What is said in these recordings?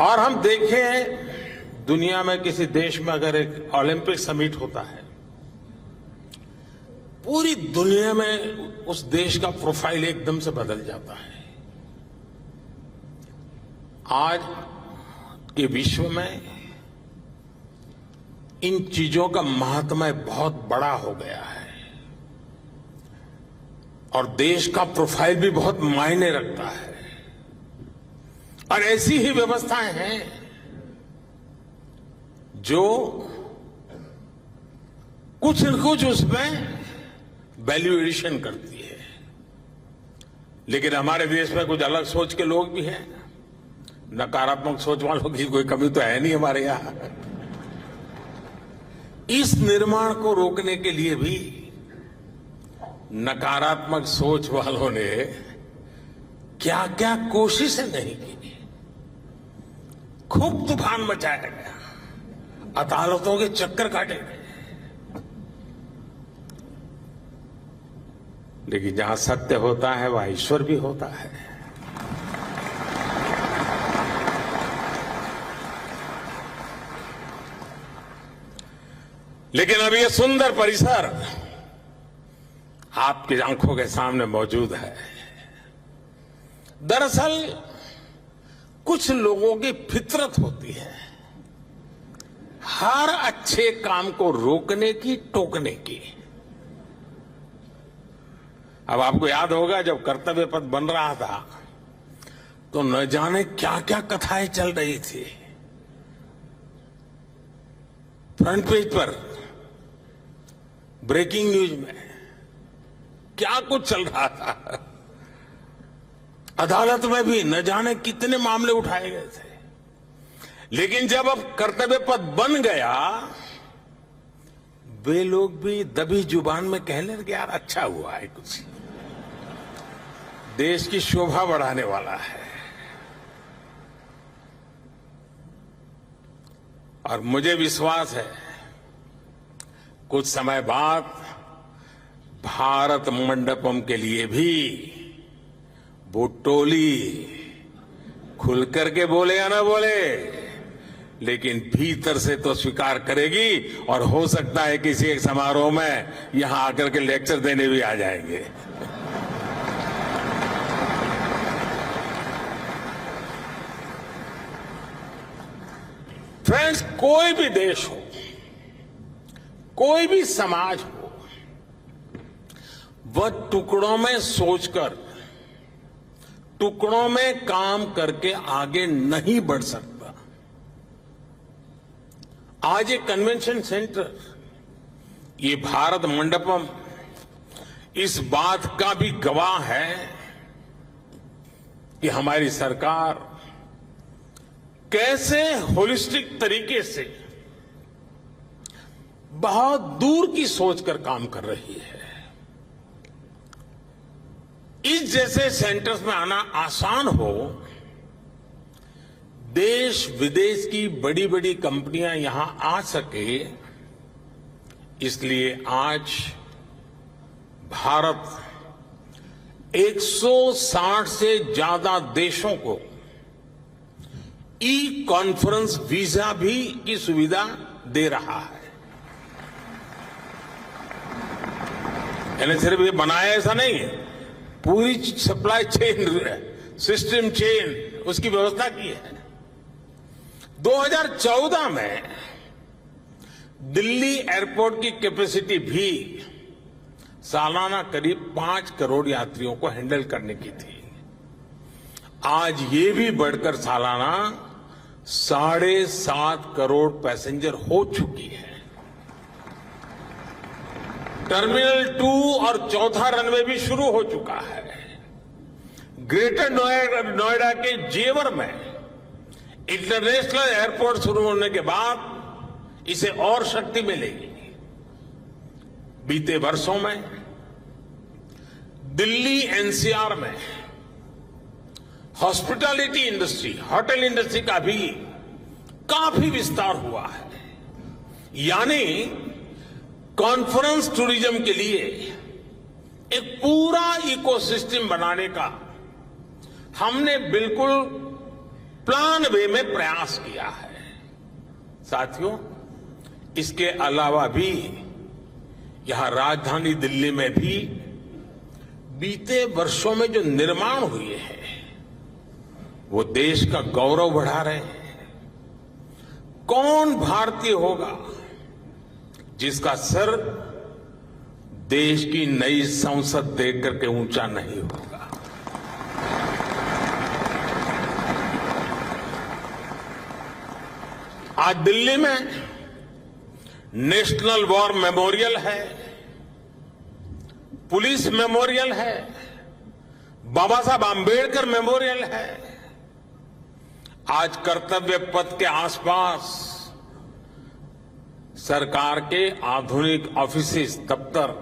और हम देखें दुनिया में किसी देश में अगर एक ओलंपिक समिट होता है, पूरी दुनिया में उस देश का प्रोफाइल एकदम से बदल जाता है। आज के विश्व में इन चीजों का महात्म्य बहुत बड़ा हो गया है और देश का प्रोफाइल भी बहुत मायने रखता है। और ऐसी ही व्यवस्थाएं हैं जो कुछ न कुछ उसमें वैल्यू एडिशन करती है। लेकिन हमारे देश में कुछ अलग सोच के लोग भी हैं। नकारात्मक सोच वालों की कोई कमी तो है नहीं हमारे यहां। इस निर्माण को रोकने के लिए भी नकारात्मक सोच वालों ने क्या क्या कोशिशें नहीं की। खूब तूफान मचाया गया, अदालतों के चक्कर काटे गए। लेकिन जहां सत्य होता है वहां ईश्वर भी होता है। लेकिन अब ये सुंदर परिसर आपकी आंखों के सामने मौजूद है। दरअसल कुछ लोगों की फितरत होती है हर अच्छे काम को रोकने की, टोकने की। अब आपको याद होगा जब कर्तव्य पथ बन रहा था तो न जाने क्या क्या कथाएं चल रही थी। फ्रंट पेज पर ब्रेकिंग न्यूज में क्या कुछ चल रहा था। अदालत में भी न जाने कितने मामले उठाए गए थे। लेकिन जब अब कर्तव्य पथ बन गया, वे लोग भी दबी जुबान में कहने लगे, यार अच्छा हुआ है, कुछ देश की शोभा बढ़ाने वाला है। और मुझे विश्वास है कुछ समय बाद भारत मंडपम के लिए भी वो टोली खुल करके बोले या ना बोले, लेकिन भीतर से तो स्वीकार करेगी। और हो सकता है किसी एक समारोह में यहां आकर के लेक्चर देने भी आ जाएंगे। फ्रेंड्स, कोई भी देश हो, कोई भी समाज हो, वह टुकड़ों में सोचकर, टुकड़ों में काम करके आगे नहीं बढ़ सकता। आज ये कन्वेंशन सेंटर, ये भारत मंडपम इस बात का भी गवाह है कि हमारी सरकार कैसे होलिस्टिक तरीके से बहुत दूर की सोचकर काम कर रही है। इस जैसे सेंटर्स में आना आसान हो, देश विदेश की बड़ी बड़ी कंपनियां यहां आ सके, इसलिए आज भारत 160 से ज्यादा देशों को ई कॉन्फ्रेंस वीजा भी की सुविधा दे रहा है। यानी सिर्फ ये बनाया ऐसा नहीं है, पूरी सप्लाई चेन, सिस्टम चेन, उसकी व्यवस्था की है। 2014 में दिल्ली एयरपोर्ट की कैपेसिटी भी सालाना करीब 5 करोड़ यात्रियों को हैंडल करने की थी। आज ये भी बढ़कर सालाना 7.5 करोड़ पैसेंजर हो चुकी है। टर्मिनल 2 और चौथा रनवे भी शुरू हो चुका है। ग्रेटर नोएडा के जेवर में इंटरनेशनल एयरपोर्ट शुरू होने के बाद इसे और शक्ति मिलेगी। बीते वर्षों में दिल्ली एनसीआर में हॉस्पिटैलिटी इंडस्ट्री, होटल इंडस्ट्री का भी काफी विस्तार हुआ है। यानी कॉन्फ्रेंस टूरिज्म के लिए एक पूरा इकोसिस्टम बनाने का हमने बिल्कुल प्लान वे में प्रयास किया है। साथियों, इसके अलावा भी यहां राजधानी दिल्ली में भी बीते वर्षों में जो निर्माण हुए हैं वो देश का गौरव बढ़ा रहे हैं। कौन भारतीय होगा जिसका सर देश की नई संसद देख करके ऊंचा नहीं होगा। आज दिल्ली में नेशनल वॉर मेमोरियल है, पुलिस मेमोरियल है, बाबा साहब आंबेडकर मेमोरियल है। आज कर्तव्य पथ के आसपास सरकार के आधुनिक ऑफिसेस, दफ्तर,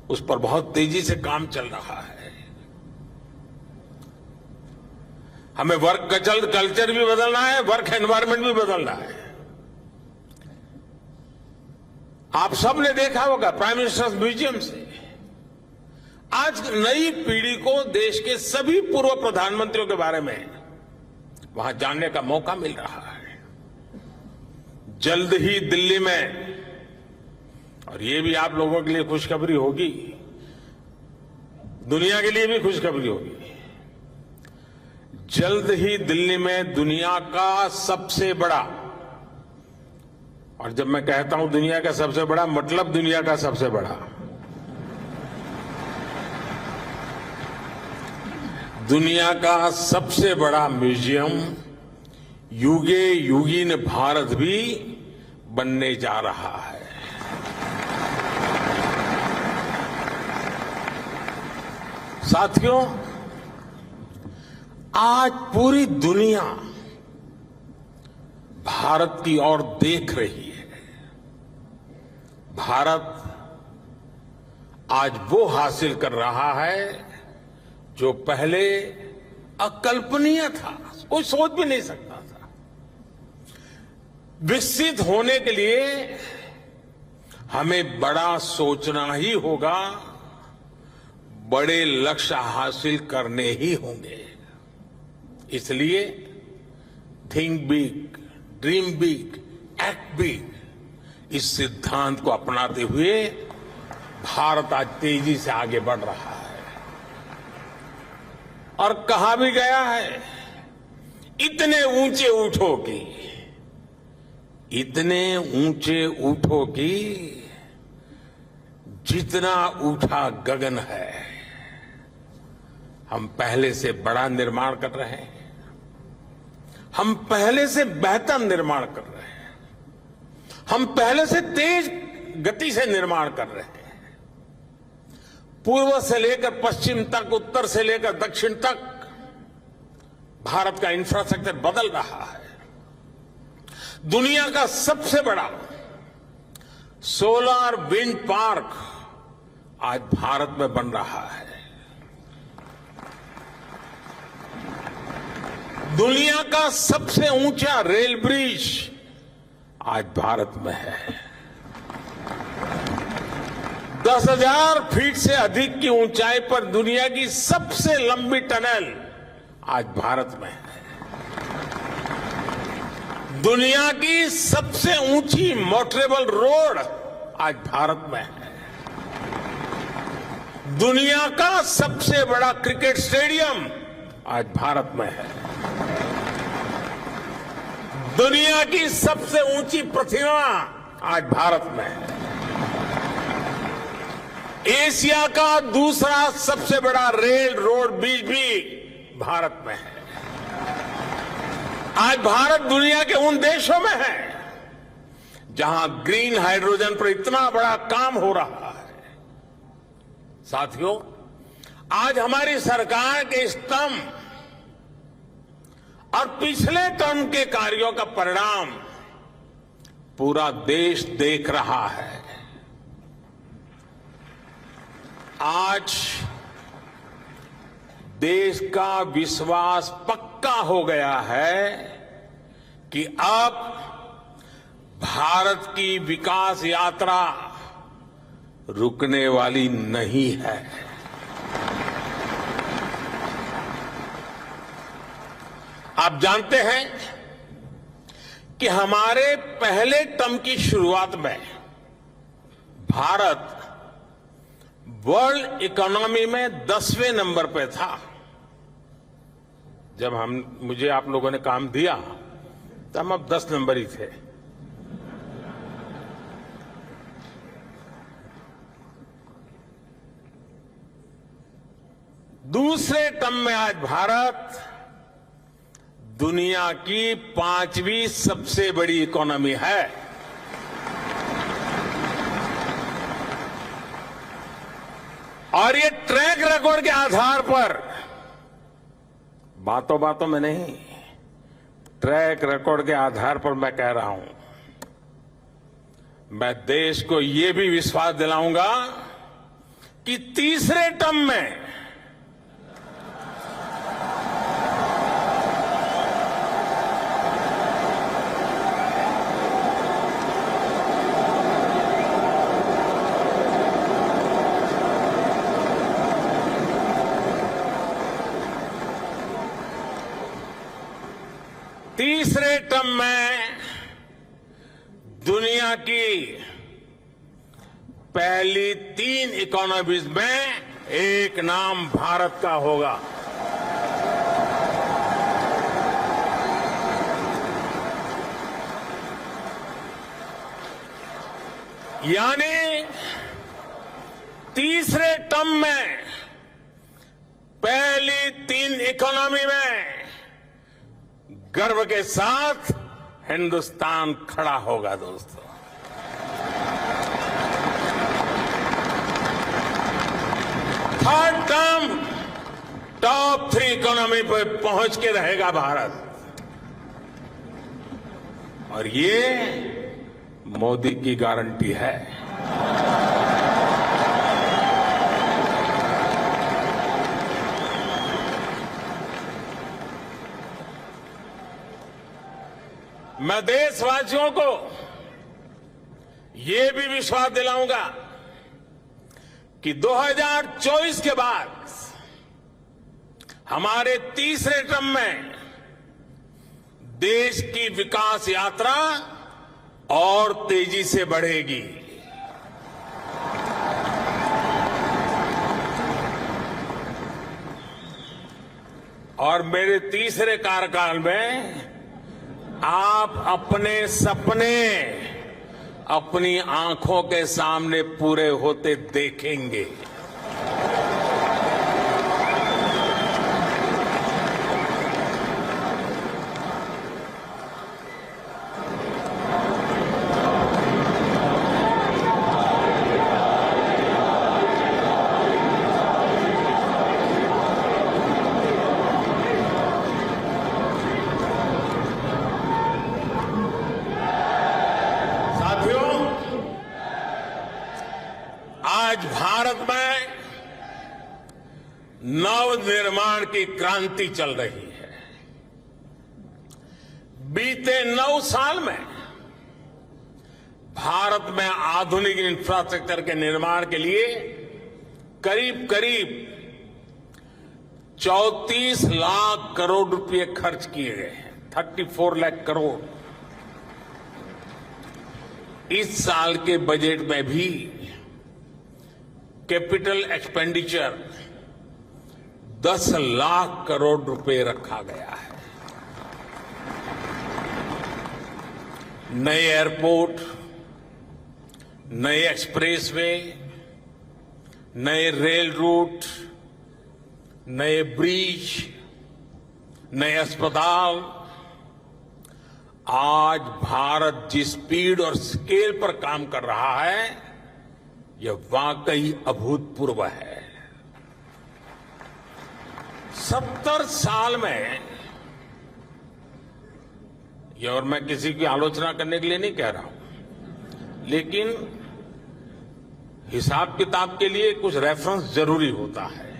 उस पर बहुत तेजी से काम चल रहा है। हमें वर्क कल्चर भी बदलना है, वर्क एनवायरनमेंट भी बदलना है। आप सबने देखा होगा प्राइम मिनिस्टर्स म्यूजियम से आज नई पीढ़ी को देश के सभी पूर्व प्रधानमंत्रियों के बारे में वहां जानने का मौका मिल रहा है। जल्द ही दिल्ली में, और ये भी आप लोगों के लिए खुशखबरी होगी, दुनिया के लिए भी खुशखबरी होगी, जल्द ही दिल्ली में दुनिया का सबसे बड़ा, और जब मैं कहता हूं दुनिया का सबसे बड़ा, मतलब दुनिया का सबसे बड़ा, दुनिया का सबसे बड़ा म्यूजियम युगे युगीन भारत भी बनने जा रहा है। साथियों, आज पूरी दुनिया भारत की ओर देख रही है। भारत आज वो हासिल कर रहा है जो पहले अकल्पनीय था, कोई सोच भी नहीं सकता था। विकसित होने के लिए हमें बड़ा सोचना ही होगा, बड़े लक्ष्य हासिल करने ही होंगे। इसलिए think big, dream big, act big, इस सिद्धांत को अपनाते हुए भारत आज तेजी से आगे बढ़ रहा है। और कहा भी गया है, इतने ऊंचे उठो कि, इतने ऊंचे उठो कि जितना उठा गगन है। हम पहले से बड़ा निर्माण कर रहे हैं, हम पहले से बेहतर निर्माण कर रहे हैं, हम पहले से तेज गति से निर्माण कर रहे हैं। पूर्व से लेकर पश्चिम तक, उत्तर से लेकर दक्षिण तक भारत का इंफ्रास्ट्रक्चर बदल रहा है। दुनिया का सबसे बड़ा सोलर विंड पार्क आज भारत में बन रहा है। दुनिया का सबसे ऊंचा रेल ब्रिज आज भारत में है। 10,000 फीट से अधिक की ऊंचाई पर दुनिया की सबसे लंबी टनल आज भारत में है। दुनिया की सबसे ऊंची मोटरेबल रोड आज भारत में है। दुनिया का सबसे बड़ा क्रिकेट स्टेडियम आज भारत में है। दुनिया की सबसे ऊंची प्रतिमा आज भारत में है। एशिया का दूसरा सबसे बड़ा रेल रोड ब्रिज भी भारत में है। आज भारत दुनिया के उन देशों में है जहां ग्रीन हाइड्रोजन पर इतना बड़ा काम हो रहा है। साथियों, आज हमारी सरकार के स्तंभ और पिछले टर्म के कार्यों का परिणाम पूरा देश देख रहा है। आज देश का विश्वास पक्का हो गया है कि अब भारत की विकास यात्रा रुकने वाली नहीं है। आप जानते हैं कि हमारे पहले टर्म की शुरुआत में भारत वर्ल्ड इकोनॉमी में 10वें नंबर पे था। जब मुझे आप लोगों ने काम दिया तो हम अब 10 नंबर ही थे। दूसरे टर्म में आज भारत दुनिया की 5वीं सबसे बड़ी इकोनॉमी है। और ये ट्रैक रिकॉर्ड के आधार पर, बातों बातों में नहीं, ट्रैक रिकॉर्ड के आधार पर मैं कह रहा हूं, मैं देश को ये भी विश्वास दिलाऊंगा कि तीसरे टर्म में दुनिया की पहली 3 इकोनॉमीज में एक नाम भारत का होगा। यानी तीसरे टर्म में पहली 3 इकोनॉमी में गर्व के साथ हिंदुस्तान खड़ा होगा। दोस्तों, थर्ड टर्म टॉप 3 इकोनॉमी पर पहुंच के रहेगा भारत, और ये मोदी की गारंटी है। मैं देशवासियों को ये भी विश्वास दिलाऊंगा कि 2024 के बाद हमारे तीसरे टर्म में देश की विकास यात्रा और तेजी से बढ़ेगी। और मेरे तीसरे कार्यकाल में आप अपने सपने अपनी आंखों के सामने पूरे होते देखेंगे। आज भारत में नवनिर्माण की क्रांति चल रही है। बीते 9 साल में भारत में आधुनिक इंफ्रास्ट्रक्चर के निर्माण के लिए करीब करीब 34 लाख करोड़ रुपए खर्च किए गए हैं। 34 लाख करोड़। इस साल के बजट में भी कैपिटल एक्सपेंडिचर 10 लाख करोड़ रुपए रखा गया है। नए एयरपोर्ट, नए एक्सप्रेसवे, नए रेल रूट, नए ब्रिज, नए अस्पताल। आज भारत जिस स्पीड और स्केल पर काम कर रहा है, यह वाकई अभूतपूर्व है। 70 साल में, ये और मैं किसी की आलोचना करने के लिए नहीं कह रहा हूं, लेकिन हिसाब किताब के लिए कुछ रेफरेंस जरूरी होता है।